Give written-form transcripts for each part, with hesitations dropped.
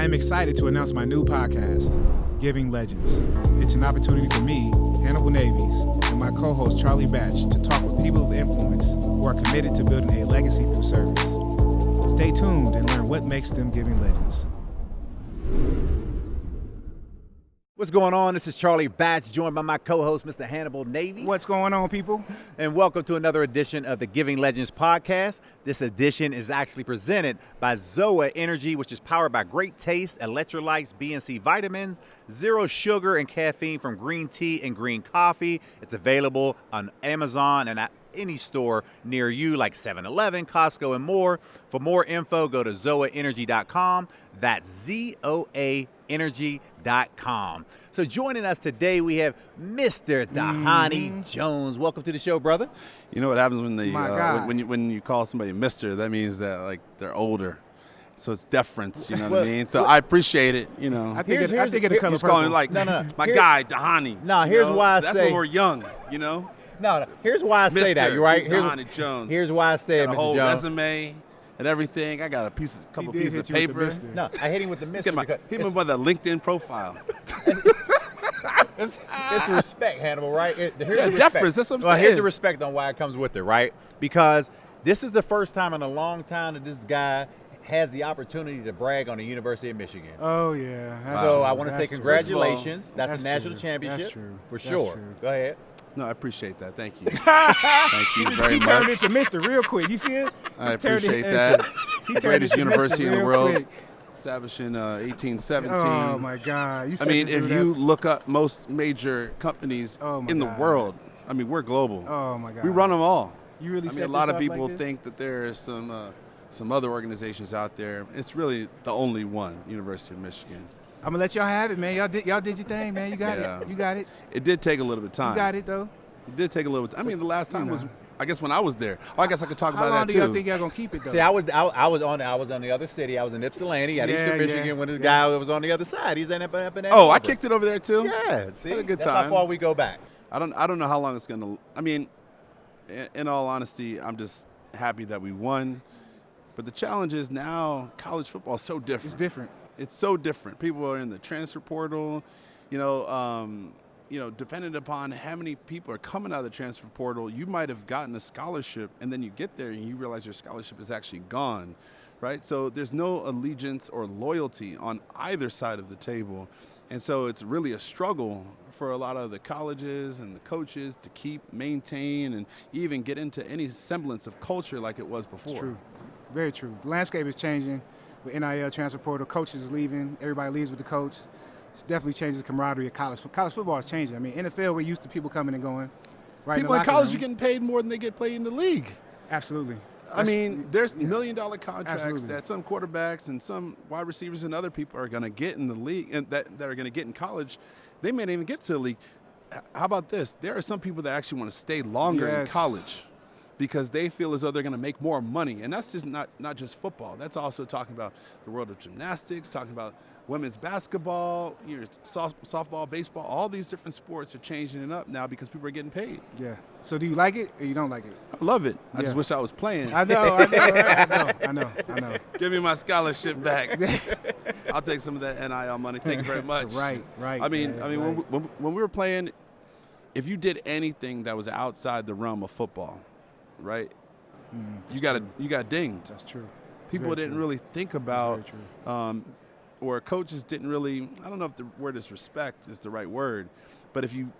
I am excited to announce my new podcast, Giving Legends. It's an opportunity for me, Hannibal Navies, and my co-host Charlie Batch to talk with people of influence who are committed to building a legacy through service. Stay tuned and learn what makes them giving legends. What's going on? This is Charlie Batch, joined by my co-host, Mr. Hannibal Navies. What's going on, people? And welcome to another edition of the Giving Legends podcast. This edition is actually presented by Zoa Energy, which is powered by great taste, electrolytes, B and C vitamins, zero sugar and caffeine from green tea and green coffee. It's available on Amazon and at any store near you, like 7-Eleven, Costco, and more. For more info, go to zoaenergy.com. That's zoaenergy.com. So joining us today, we have Mr. Dahani Jones. Welcome to the show, brother. You know what happens when when you call somebody Mr., that means that like they're older. So it's deference, you know what I mean? So I appreciate it, you know. I think it's a color He's calling me like my guy, Dahani. No, here's why I that's say. when we're young, you know? No, here's why I say that, right? Dahani Jones. Here's why I say it, Mr. Jones. Got a whole resume and everything. I got a couple pieces of paper. No, I hit him with the Mr. Hit him with a LinkedIn profile. It's respect, Hannibal, right? Here's the respect. Deference, that's what I'm saying. Here's the respect on why it comes with it, right? Because this is the first time in a long time that this guy has the opportunity to brag on the University of Michigan. Oh, yeah. So I want to say congratulations. True. That's a national championship. That's true. For sure. True. Go ahead. No, I appreciate that. Thank you. Thank you very He much. turned into Mr. real quick. You see it? I appreciate that. He The turned greatest into university Mr. in the real world, quick. established in 1817. Oh, my God. I mean, if you look up most major companies in the world, I mean, we're global. Oh, my God. We run them all. You really I mean, set a lot this of up people like this? think that there is some other organizations out there. It's really the only one, University of Michigan. I'm going to let y'all have it, man. Y'all did your thing, man. You got Yeah. it. You got it. It did take a little bit of time. You got it, though. It did take a little bit. I mean, the last time You know. was, I guess, when I was there. Oh, I guess I could talk How about long that do y'all too. think y'all going to keep it, though? See, I was on the other city. I was in Ypsilanti at Eastern Michigan when this guy was on the other side. He's in up in Ann Oh, I Arbor. kicked it over there too. Yeah, see, Had a good that's time. how far we go back. I don't know how long it's gonna. I mean, in all honesty, I'm just happy that we won. But the challenge is now college football is so different. It's different. It's so different. People are in the transfer portal. Depending upon how many people are coming out of the transfer portal, you might have gotten a scholarship, and then you get there and you realize your scholarship is actually gone, right? So there's no allegiance or loyalty on either side of the table. And so it's really a struggle for a lot of the colleges and the coaches to maintain, and even get into any semblance of culture like it was before. It's true. Very true. The landscape is changing with NIL, transfer portal. Coaches is leaving. Everybody leaves with the coach. It's definitely changes the camaraderie of college. College football is changing. I mean, NFL, we're used to people coming and going. Right People in, in college are getting paid more than they get paid in the league. Absolutely. I mean, there's $1 million contracts Absolutely. that some quarterbacks and some wide receivers and other people are going to get in the league, and that are going to get in college. They may not even get to the league. How about this? There are some people that actually want to stay longer in college because they feel as though they're going to make more money. And that's just not just football. That's also talking about the world of gymnastics, talking about women's basketball, softball, baseball. All these different sports are changing it up now because people are getting paid. Yeah. So do you like it or you don't like it? I love it. I Yeah. just wish I was playing. I know, right? I know. Give me my scholarship back. I'll take some of that NIL money. Thank you very much. Right. I mean, right. when we were playing, if you did anything that was outside the realm of football, right, you got dinged. That's true. People didn't really think about, or coaches didn't really. I don't know if the word is respect is the right word, but if you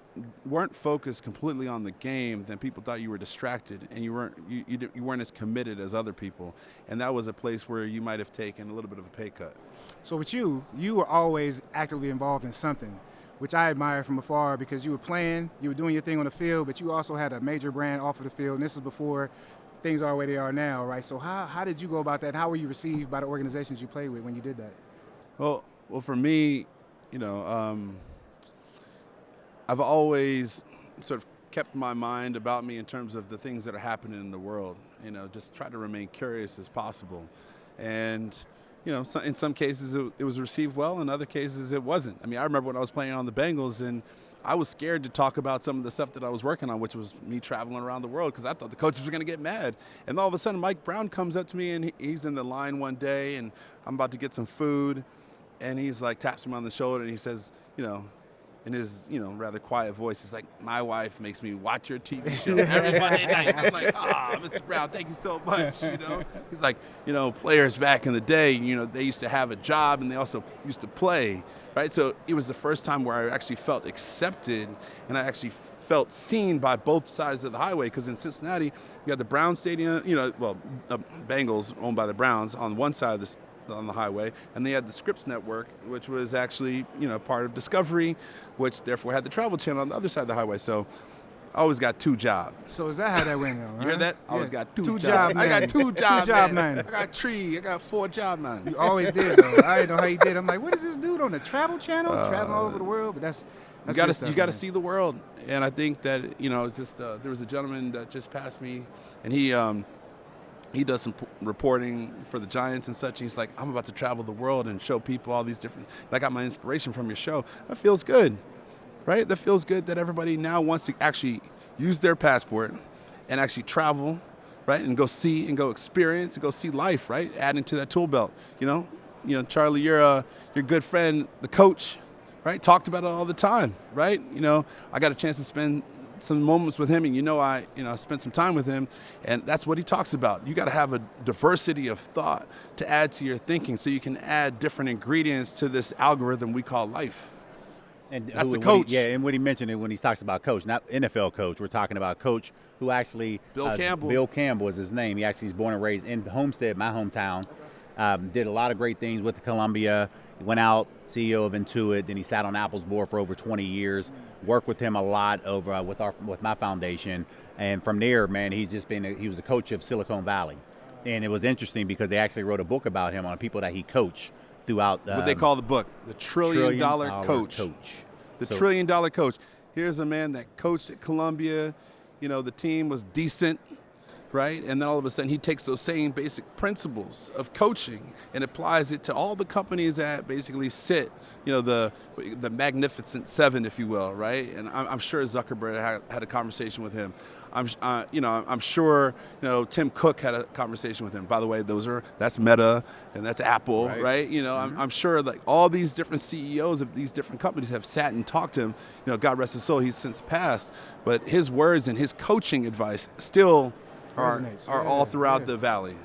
weren't focused completely on the game, then people thought you were distracted and you weren't as committed as other people, and that was a place where you might have taken a little bit of a pay cut. So with you were always actively involved in something, which I admire from afar because you were playing, you were doing your thing on the field, but you also had a major brand off of the field, and this is before things are where they are now, right? So how did you go about that? How were you received by the organizations you played with when you did that? Well, for me, I've always sort of kept my mind about me in terms of the things that are happening in the world. Just try to remain curious as possible, and in some cases it was received well, in other cases it wasn't. I mean, I remember when I was playing on the Bengals, and I was scared to talk about some of the stuff that I was working on, which was me traveling around the world, because I thought the coaches were going to get mad. And all of a sudden, Mike Brown comes up to me, and he's in the line one day, and I'm about to get some food. and he's like taps me on the shoulder, and he says, in his, rather quiet voice, he's like, my wife makes me watch your TV show every Monday night. I'm like, Mr. Brown, thank you so much, He's like, players back in the day, they used to have a job and they also used to play, right? So it was the first time where I actually felt accepted and I actually felt seen by both sides of the highway, because in Cincinnati, you got the Brown Stadium, Bengals owned by the Browns on one side of on the highway, and they had the Scripps Network, which was actually, part of Discovery, which therefore had the Travel Channel on the other side of the highway. So I always got two jobs. So is that how that went on? You hear that? I always got two jobs. I got two job man. I got three. I got 4 job man. You always did, though. I didn't know how you did. I'm like, what is this dude on the Travel Channel? Traveling all over the world? But that's you got to see the world. And I think that, it's just there was a gentleman that just passed me, and he does some reporting for the Giants and such. And he's like, I'm about to travel the world and show people all these different. And I got my inspiration from your show. That feels good, right? That feels good that everybody now wants to actually use their passport and actually travel, right? And go see and go experience and go see life, right? Adding to that tool belt. Charlie, your good friend, the coach, right? Talked about it all the time, right? I got a chance to spend some moments with him, and I spent some time with him, and that's what he talks about. You got to have a diversity of thought to add to your thinking, so you can add different ingredients to this algorithm we call life. And that's the coach. And what he mentioned when he talks about coach, not NFL coach, we're talking about coach who actually Bill Campbell. Bill Campbell is his name. He actually is born and raised in Homestead, my hometown. Did a lot of great things with Columbia. He went out, CEO of Intuit, then he sat on Apple's board for over 20 years. Worked with him a lot over with my foundation, and from there, man, he was the coach of Silicon Valley, and it was interesting because they actually wrote a book about him on people that he coached throughout. What they call the book, the Trillion Dollar Coach. The Trillion Dollar Coach. Here's a man that coached at Columbia. The team was decent, right? And then all of a sudden he takes those same basic principles of coaching and applies it to all the companies that basically sit, the Magnificent Seven, if you will, right? And I'm sure Zuckerberg had a conversation with him. I'm sure, Tim Cook had a conversation with him. By the way, that's Meta and that's Apple, right? Mm-hmm. I'm sure like all these different CEOs of these different companies have sat and talked to him. God rest his soul, he's since passed. But his words and his coaching advice still are all throughout the valley.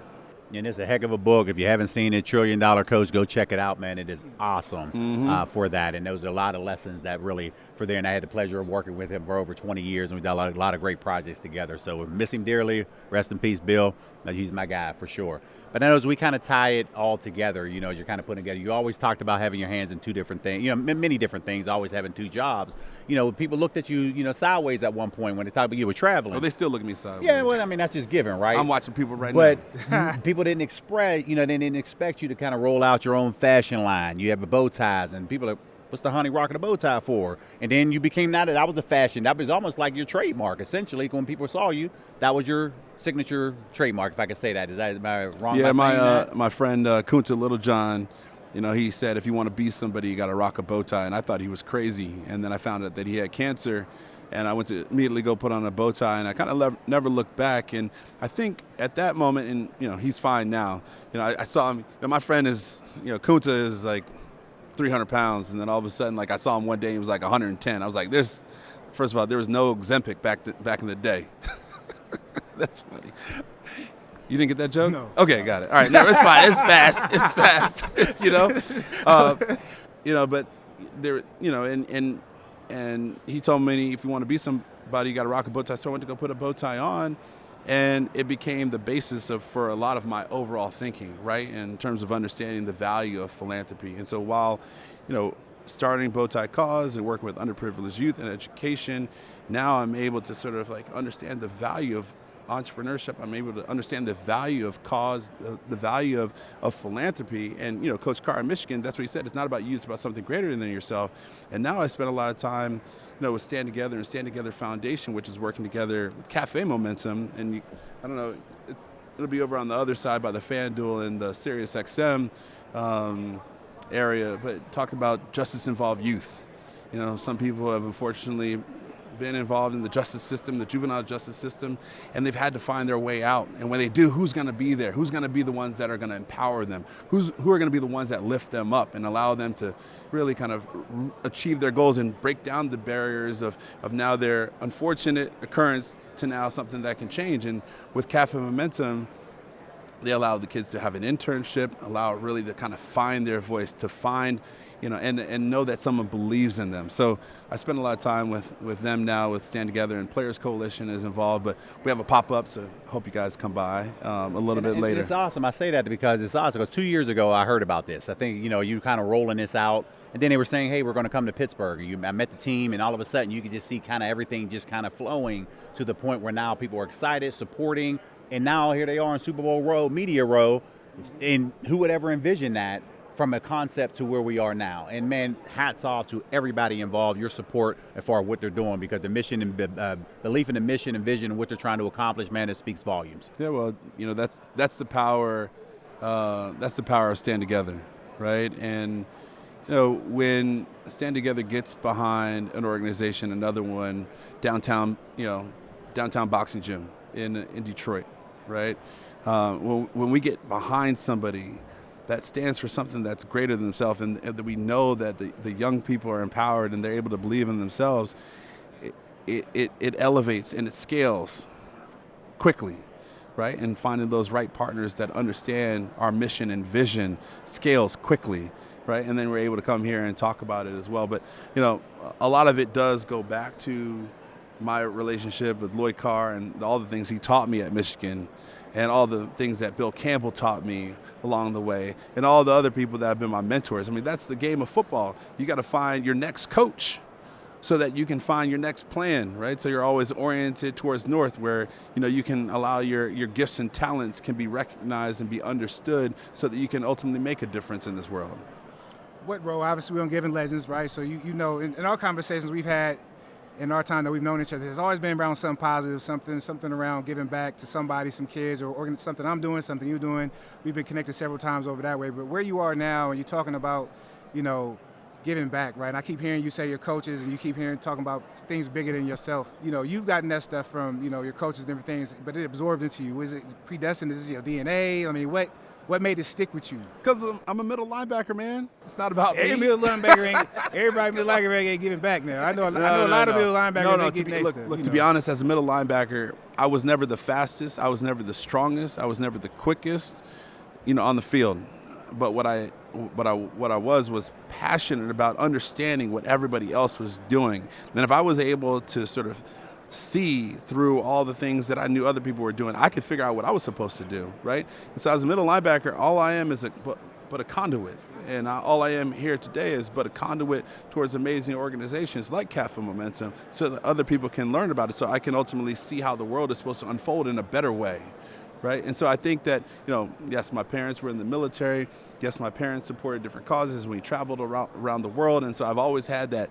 And it's a heck of a book. If you haven't seen it, Trillion Dollar Coach, go check it out, man. It is awesome for that. And those are a lot of lessons that really for there. And I had the pleasure of working with him for over 20 years, and we've done a lot of great projects together. So we miss him dearly. Rest in peace, Bill. He's my guy for sure. But as we kind of tie it all together, you're kind of putting together. You always talked about having your hands in two different things, many different things, always having two jobs. People looked at you, sideways at one point when they talked about you were traveling. Well, they still look at me sideways. Yeah, well, that's just given, right? I'm watching people right now. But people didn't they didn't expect you to kind of roll out your own fashion line. You have a bow ties, and people are, what's the honey rocking a bow tie for? And then you became that was a fashion. That was almost like your trademark, essentially. When people saw you, that was your signature trademark, if I could say that. Am I wrong by saying that? My friend Kunta Littlejohn, he said if you want to be somebody, you got to rock a bow tie. And I thought he was crazy. And then I found out that he had cancer. And I went to immediately go put on a bow tie, and I kind of never looked back. And I think at that moment, and he's fine now. I saw him. My friend is, Kunta is like 300 pounds, and then all of a sudden, like I saw him one day, he was like 110. I was like, first of all, there was no Ozempic back in the day. That's funny. You didn't get that joke? No. Okay, got it. All right, no, it's fine. It's fast. It's fast. But there, and he told me if you want to be somebody, you got to rock a bow tie. So I went to go put a bow tie on, and it became the basis for a lot of my overall thinking, right, in terms of understanding the value of philanthropy. And so while, starting Bowtie Cause and working with underprivileged youth and education, now I'm able to sort of like understand the value of entrepreneurship. I'm able to understand the value of cause, the value of philanthropy. And, Coach Carr in Michigan, that's what he said. It's not about you, it's about something greater than yourself. And now I spend a lot of time, with Stand Together and Stand Together Foundation, which is working together with Café Momentum. And I don't know, it'll be over on the other side by the FanDuel and the Sirius XM area, but talked about justice-involved youth. Some people have unfortunately been involved in the justice system, the juvenile justice system, and they've had to find their way out. And when they do, who's going to be there? Who's going to be the ones that are going to empower them? Who are going to be the ones that lift them up and allow them to really kind of achieve their goals and break down the barriers of now their unfortunate occurrence to now something that can change. And with Café Momentum, they allow the kids to have an internship, allow it really to kind of find their voice, to find, and know that someone believes in them. So I spend a lot of time with them now, with Stand Together, and Players Coalition is involved, but we have a pop-up, so I hope you guys come by a little bit later. It's awesome. I say that because it's awesome, because 2 years ago I heard about this. I think, you kind of rolling this out, and then they were saying, hey, we're going to come to Pittsburgh. I met the team, and all of a sudden you could just see kind of everything just kind of flowing to the point where now people are excited, supporting, and now here they are in Super Bowl Row, Media Row, and who would ever envision that from a concept to where we are now? And man, hats off to everybody involved, your support as far as what they're doing, because the mission and belief in the mission and vision and what they're trying to accomplish, man, it speaks volumes. Yeah, well, that's the power. That's the power of Stand Together, right? And when Stand Together gets behind an organization, another one downtown boxing gym in Detroit, right? When we get behind somebody that stands for something that's greater than themselves, and that we know that the young people are empowered and they're able to believe in themselves, it elevates and it scales quickly, right? And finding those right partners that understand our mission and vision scales quickly, right? And then we're able to come here and talk about it as well. But, a lot of it does go back to my relationship with Lloyd Carr and all the things he taught me at Michigan, and all the things that Bill Campbell taught me along the way, and all the other people that have been my mentors. I mean, that's the game of football. You got to find your next coach so that you can find your next plan, right? So you're always oriented towards north, where you can allow your gifts and talents can be recognized and be understood, so that you can ultimately make a difference in this world. What role? Obviously, we're on Giving Legends, right? So in our conversations we've had in our time that we've known each other, there's always been around something positive, something around giving back to somebody, some kids, or something I'm doing, something you're doing. We've been connected several times over that way. But where you are now, and you're talking about, giving back, right? And I keep hearing you say your coaches, and you keep talking about things bigger than yourself. You've gotten that stuff from, your coaches and different things, but it absorbed into you. Was it predestined? Is it your DNA? I mean, what made it stick with you? It's because I'm a middle linebacker, man. It's not about me. Everybody middle linebacker ain't giving back now. I know a lot of middle linebackers ain't getting next to. To be honest, as a middle linebacker, I was never the fastest. I was never the strongest. I was never the quickest, on the field. But what I was passionate about understanding what everybody else was doing. And if I was able to sort of see through all the things that I knew other people were doing, I could figure out what I was supposed to do, right? And so as a middle linebacker, all I am is but a conduit. And all I am here today is but a conduit towards amazing organizations like Café Momentum, so that other people can learn about it, so I can ultimately see how the world is supposed to unfold in a better way, right? And so I think that, yes, my parents were in the military. Yes, my parents supported different causes. We traveled around the world, and so I've always had that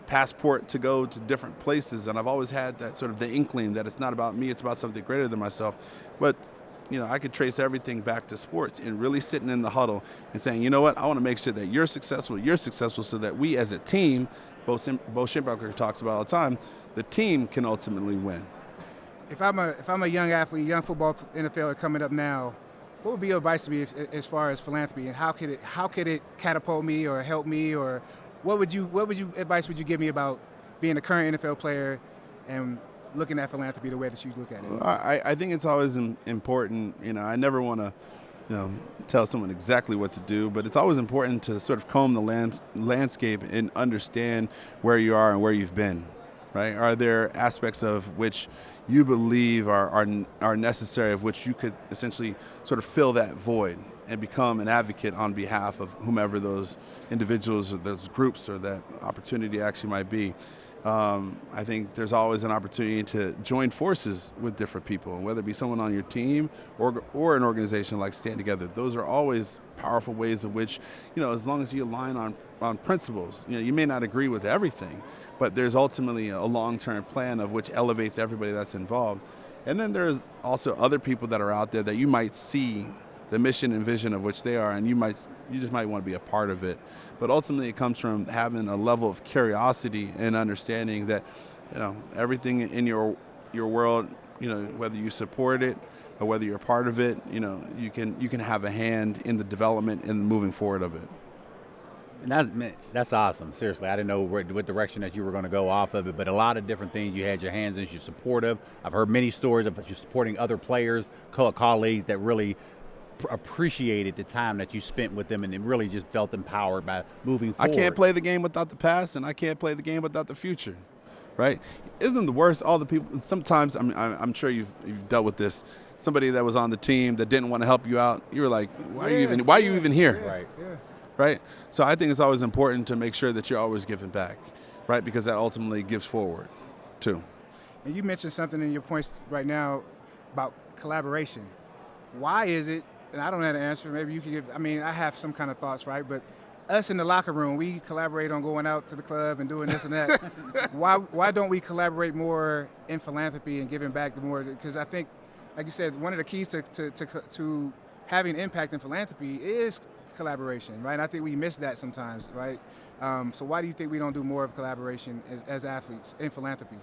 passport to go to different places, and I've always had that sort of the inkling that it's not about me, it's about something greater than myself. But I could trace everything back to sports, and really sitting in the huddle and saying, you know what, I want to make sure that you're successful, so that we as a team, Bo Schimbacher talks about all the time, the team can ultimately win. If I'm a young athlete, young football NFLer coming up now, what would be your advice to me as far as philanthropy, and how could it catapult me or help me, or what advice would you give me about being a current NFL player and looking at philanthropy the way that you look at it? I think it's always important. I never want to tell someone exactly what to do, but it's always important to sort of comb the landscape and understand where you are and where you've been, right? Are there aspects of which you believe are necessary, of which you could essentially sort of fill that void and become an advocate on behalf of whomever those individuals or those groups or that opportunity actually might be? I think there's always an opportunity to join forces with different people, whether it be someone on your team or an organization like Stand Together. Those are always powerful ways of which, as long as you align on principles, you may not agree with everything, but there's ultimately a long-term plan of which elevates everybody that's involved. And then there's also other people that are out there that you might see the mission and vision of which they are, and you just might want to be a part of it. But ultimately it comes from having a level of curiosity and understanding that everything in your world, whether you support it or whether you're a part of it, you can have a hand in the development and the moving forward of it. And that's awesome. Seriously, I didn't know what direction that you were going to go off of it, but a lot of different things you had your hands in. You're supportive. I've heard many stories of you supporting other players, colleagues that really appreciated the time that you spent with them and then really just felt empowered by moving forward. I can't play the game without the past, and I can't play the game without the future, right? Isn't the worst all the people? Sometimes I'm sure you've dealt with this. Somebody that was on the team that didn't want to help you out. You were like, why are you even here? Right. Yeah. Right? So I think it's always important to make sure that you're always giving back, right? Because that ultimately gives forward, too. And you mentioned something in your points right now about collaboration. Why is it, and I don't have an answer, maybe you can give, I have some kind of thoughts, right? But us in the locker room, we collaborate on going out to the club and doing this and that. Why don't we collaborate more in philanthropy and giving back more? Because I think, like you said, one of the keys to having impact in philanthropy is collaboration, right? And I think we miss that sometimes, right? So why do you think we don't do more of collaboration as athletes in philanthropy?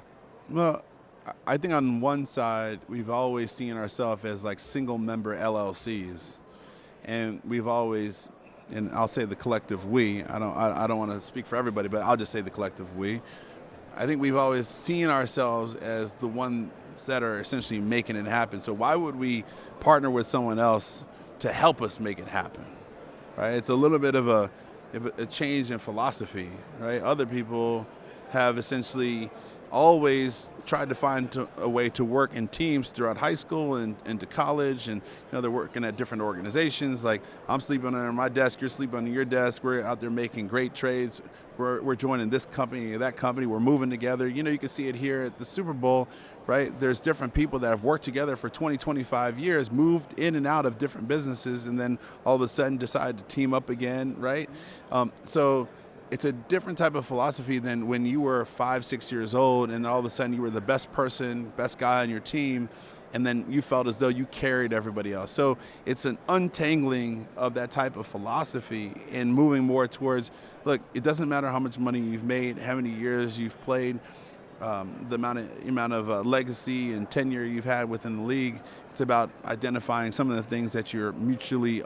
Well, I think on one side, we've always seen ourselves as like single member LLCs. And we've always, and I'll say the collective we, I don't want to speak for everybody, but I'll just say the collective we. I think we've always seen ourselves as the ones that are essentially making it happen. So why would we partner with someone else to help us make it happen? Right? It's a little bit of a change in philosophy, right? Other people have essentially always tried to find a way to work in teams throughout high school and into college, and they're working at different organizations. Like, I'm sleeping under my desk, you're sleeping under your desk. We're out there making great trades. We're joining this company or that company. We're moving together. You can see it here at the Super Bowl, right? There's different people that have worked together for 20, 25 years, moved in and out of different businesses, and then all of a sudden decide to team up again, right? So it's a different type of philosophy than when you were 5, 6 years old and all of a sudden you were the best person, best guy on your team, and then you felt as though you carried everybody else. So it's an untangling of that type of philosophy and moving more towards, look, it doesn't matter how much money you've made, how many years you've played, the amount of legacy and tenure you've had within the league. It's about identifying some of the things that you're mutually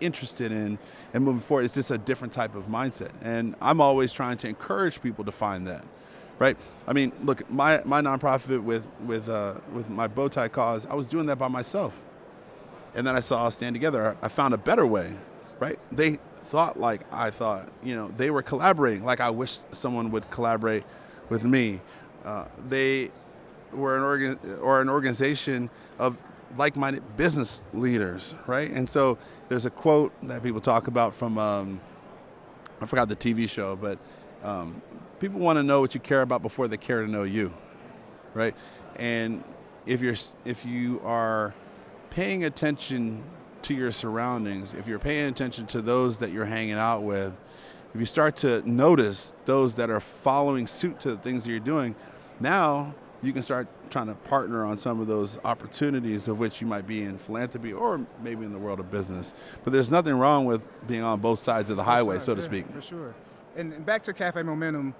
interested in and moving forward. It's just a different type of mindset. And I'm always trying to encourage people to find that, right? Look, my nonprofit with my bow tie cause, I was doing that by myself. And then I saw us stand together. I found a better way, right? They thought like I thought, they were collaborating like I wish someone would collaborate with me. They were an organization of like-minded business leaders, right? And so there's a quote that people talk about from, I forgot the TV show, but people want to know what you care about before they care to know you, right? And if you are paying attention to your surroundings, if you're paying attention to those that you're hanging out with, if you start to notice those that are following suit to the things that you're doing, now you can start trying to partner on some of those opportunities of which you might be in philanthropy or maybe in the world of business. But there's nothing wrong with being on both sides of the highway, so to speak. For sure. And back to Café Momentum,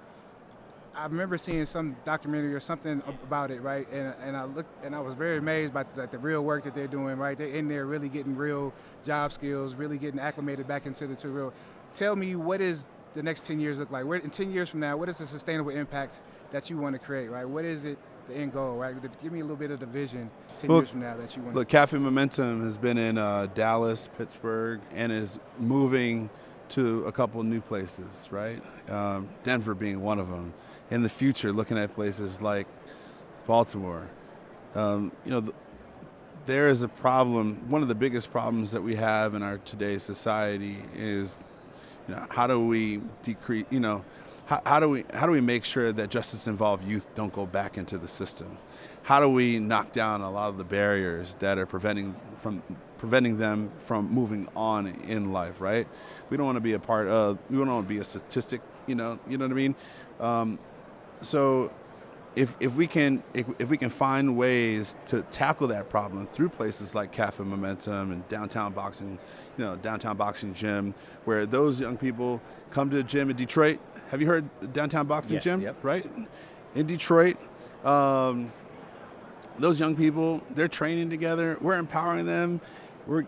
I remember seeing some documentary or something about it, right? And I looked and I was very amazed by the real work that they're doing, right? They're in there really getting real job skills, really getting acclimated back into the real. Tell me, what is the next 10 years look like? In 10 years from now, what is the sustainable impact that you want to create, right? What is it, the end goal, right? Give me a little bit of the vision 10 years from now that you want to. Look, Café Momentum has been in Dallas, Pittsburgh, and is moving to a couple of new places, right? Denver being one of them. In the future, looking at places like Baltimore. There is a problem. One of the biggest problems that we have in our today's society is, how do we decrease, how do we make sure that justice-involved youth don't go back into the system? How do we knock down a lot of the barriers that are preventing them from moving on in life, right? We don't want to be we don't want to be a statistic, you know what I mean? So if we can find ways to tackle that problem through places like Café Momentum and downtown boxing gym, where those young people come to a gym in Detroit, Have you heard Downtown Boxing Yes, Gym? yep. Right? In Detroit. Those young people, they're training together. We're empowering them. We're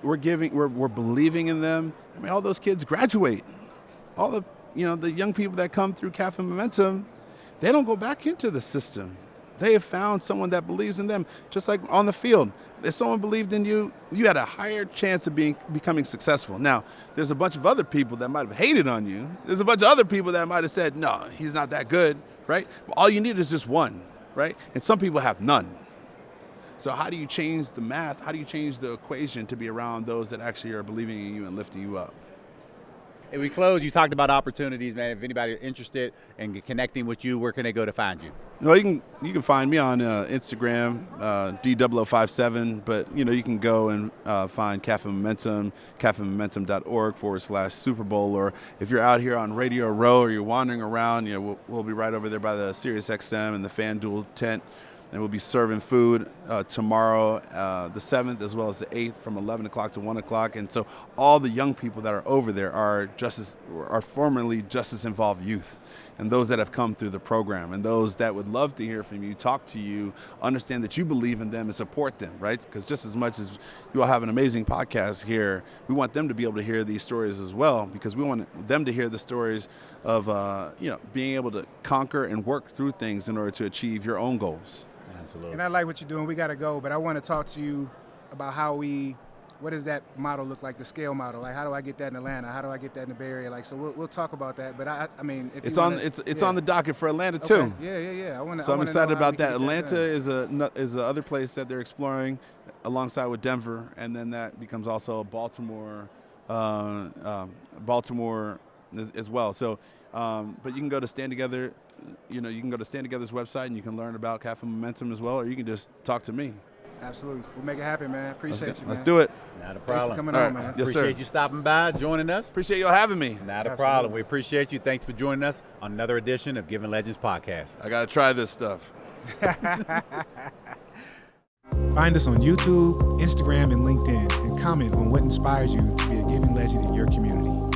believing in them. I mean, all those kids graduate. All the young people that come through Café Momentum, they don't go back into the system. They have found someone that believes in them, just like on the field. If someone believed in you, you had a higher chance of becoming successful. Now, there's a bunch of other people that might have hated on you. There's a bunch of other people that might have said, no, he's not that good, right? But all you need is just one, right? And some people have none. So how do you change the math? How do you change the equation to be around those that actually are believing in you and lifting you up? If we close, you talked about opportunities, man. If anybody is interested in connecting with you, where can they go to find you? Well, you can find me on Instagram, D0057, but you can go and find Café Momentum, cafemomentum.org/Super Bowl, or if you're out here on Radio Row or you're wandering around, we'll be right over there by the Sirius XM and the FanDuel tent. And we'll be serving food tomorrow, the 7th, as well as the 8th, from 11 o'clock to 1 o'clock. And so all the young people that are over there are formerly justice involved youth, and those that have come through the program, and those that would love to hear from you, talk to you, understand that you believe in them and support them, right? Because just as much as you all have an amazing podcast here, we want them to be able to hear these stories as well, because we want them to hear the stories of being able to conquer and work through things in order to achieve your own goals. Absolutely. And I like what you're doing. We got to go, but I want to talk to you about what does that model look like, the scale model? Like, how do I get that in Atlanta? How do I get that in the Bay Area? Like, so we'll talk about that. But I mean, if it's on the docket for Atlanta too. Okay. Yeah. I'm excited about that. Atlanta is the other place that they're exploring, alongside with Denver, and then that becomes also Baltimore as well. So, but you can go to Stand Together. You can go to Stand Together's website and you can learn about Café Momentum as well, or you can just talk to me. Absolutely. We'll make it happen, man. Appreciate you, man. Let's do it. Not a Thanks problem. for coming All on, right. man. Yes, sir. Appreciate you stopping by, joining us. Appreciate y'all having me. Not a problem. We appreciate you. Thanks for joining us on another edition of Giving Legends Podcast. I got to try this stuff. Find us on YouTube, Instagram, and LinkedIn, and comment on what inspires you to be a giving legend in your community.